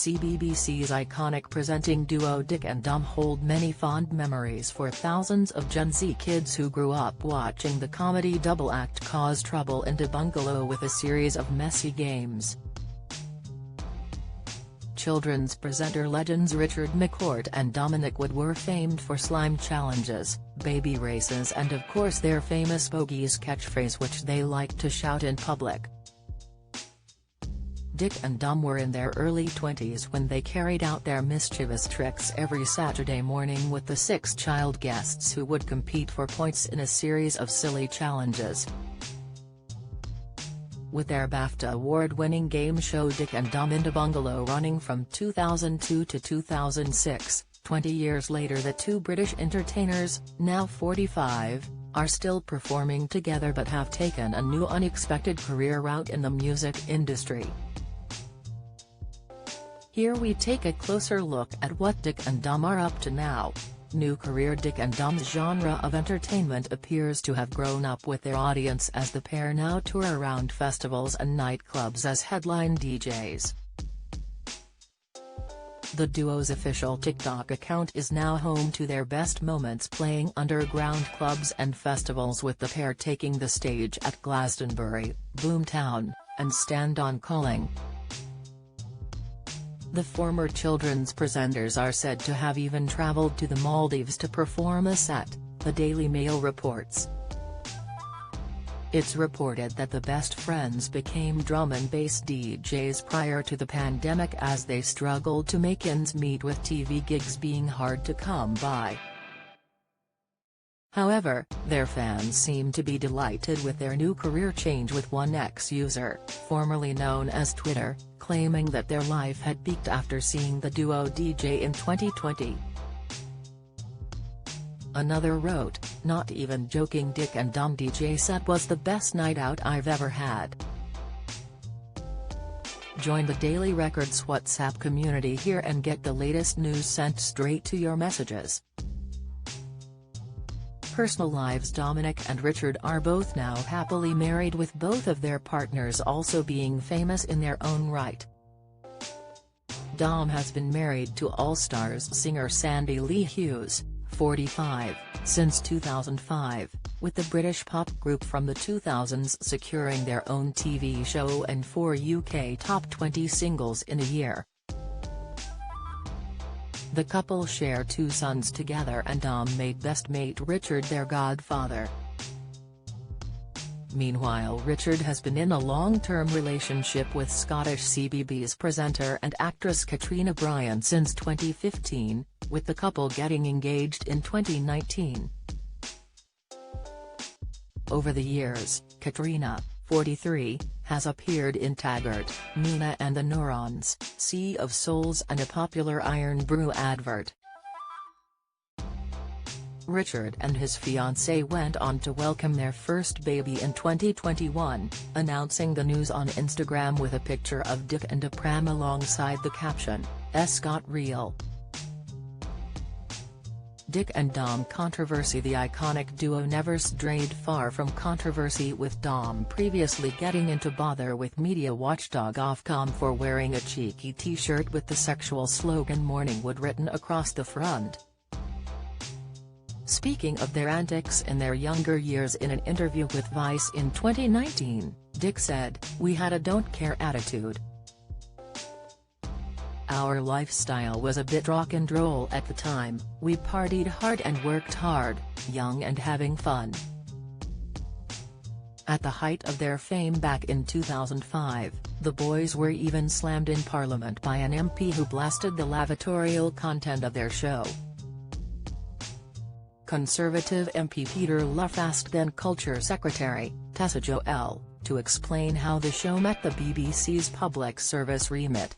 CBBC's iconic presenting duo Dick and Dom hold many fond memories for thousands of Gen Z kids who grew up watching the comedy double act cause trouble in a bungalow with a series of messy games. Children's presenter legends Richard McCourt and Dominic Wood were famed for slime challenges, baby races and of course their famous Bogies catchphrase which they liked to shout in public. Dick and Dom were in their early 20s when they carried out their mischievous tricks every Saturday morning with the 6 child guests who would compete for points in a series of silly challenges. With their BAFTA award-winning game show Dick and Dom in the Bungalow running from 2002 to 2006, 20 years later the two British entertainers, now 45, are still performing together but have taken a new unexpected career route in the music industry. Here we take a closer look at what Dick and Dom are up to now. New career Dick and Dom's genre of entertainment appears to have grown up with their audience as the pair now tour around festivals and nightclubs as headline DJs. The duo's official TikTok account is now home to their best moments playing underground clubs and festivals, with the pair taking the stage at Glastonbury, Boomtown, and Stand On Calling. The former children's presenters are said to have even traveled to the Maldives to perform a set, the Daily Mail reports. It's reported that the best friends became drum and bass DJs prior to the pandemic as they struggled to make ends meet, with TV gigs being hard to come by. However, their fans seem to be delighted with their new career change, with one ex-user, formerly known as Twitter, claiming that their life had peaked after seeing the duo DJ in 2020. Another wrote, "Not even joking, Dick and Dom DJ set was the best night out I've ever had." Join the Daily Records WhatsApp community here and get the latest news sent straight to your messages. Personal lives: Dominic and Richard are both now happily married, with both of their partners also being famous in their own right. Dom has been married to All-Stars singer Sandy Lee Hughes, 45, since 2005, with the British pop group from the 2000s securing their own TV show and 4 UK top 20 singles in a year. The couple share 2 sons together, and Dom made best mate Richard their godfather. Meanwhile, Richard has been in a long-term relationship with Scottish CBeebies presenter and actress Katrina Bryan since 2015, with the couple getting engaged in 2019. Over the years, Katrina, 43, has appeared in Taggart, Mina and the Neurons, Sea of Souls and a popular Iron Brew advert. Richard and his fiancée went on to welcome their first baby in 2021, announcing the news on Instagram with a picture of Dick and a pram alongside the caption, "S got real." Dick and Dom controversy: The iconic duo never strayed far from controversy, with Dom previously getting into bother with media watchdog Ofcom for wearing a cheeky t-shirt with the sexual slogan "Morningwood" written across the front. Speaking of their antics in their younger years in an interview with Vice in 2019, Dick said, "We had a don't care attitude. Our lifestyle was a bit rock and roll at the time, we partied hard and worked hard, young and having fun." At the height of their fame back in 2005, the boys were even slammed in Parliament by an MP who blasted the lavatorial content of their show. Conservative MP Peter Luff asked then Culture Secretary, Tessa Joel, to explain how the show met the BBC's public service remit.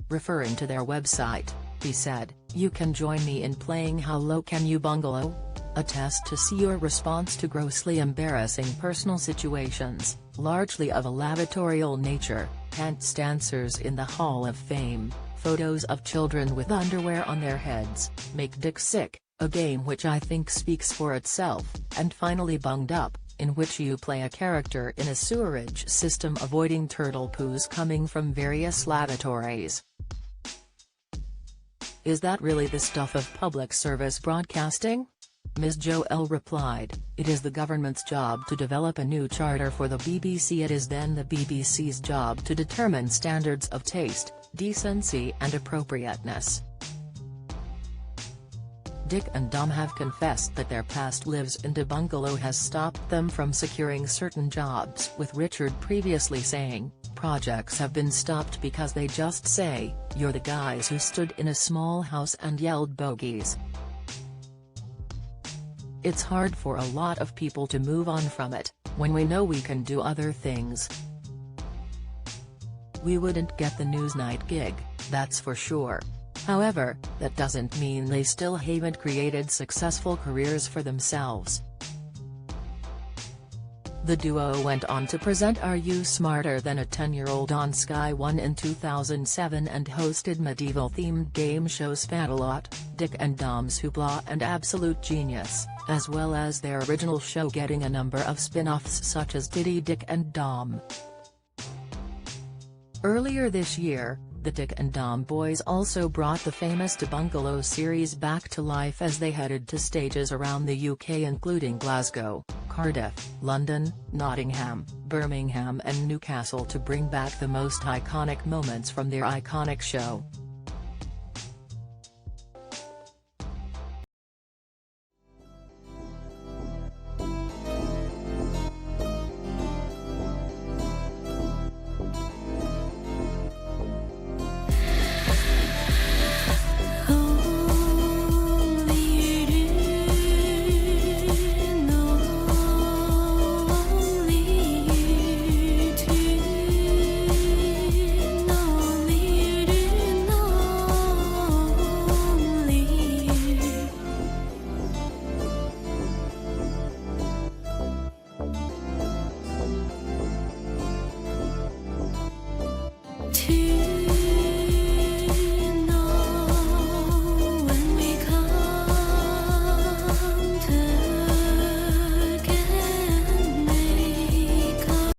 Referring to their website, he said, "You can join me in playing How Low Can You Bungalow? A test to see your response to grossly embarrassing personal situations, largely of a lavatorial nature, pants dancers in the Hall of Fame, photos of children with underwear on their heads, make Dick sick, a game which I think speaks for itself, and finally bunged up, in which you play a character in a sewerage system avoiding turtle poos coming from various lavatories. Is that really the stuff of public service broadcasting? Ms. Joel replied, "It is the government's job to develop a new charter for the BBC. It is then the BBC's job to determine standards of taste, decency and appropriateness." Dick and Dom have confessed that their past lives in a bungalow has stopped them from securing certain jobs, with Richard previously saying, "Projects have been stopped because they just say, you're the guys who stood in a small house and yelled bogeys." "It's hard for a lot of people to move on from it, when we know we can do other things. We wouldn't get the Newsnight gig, that's for sure. However, that doesn't mean they still haven't created successful careers for themselves." The duo went on to present Are You Smarter Than a 10-Year-Old on Sky One in 2007 and hosted medieval-themed game shows Spamalot, Dick and Dom's Hoopla and Absolute Genius, as well as their original show getting a number of spin-offs such as Diddy Dick and Dom. Earlier this year, the Dick and Dom boys also brought the famous The Bungalow series back to life as they headed to stages around the UK including Glasgow, Cardiff, London, Nottingham, Birmingham and Newcastle to bring back the most iconic moments from their iconic show.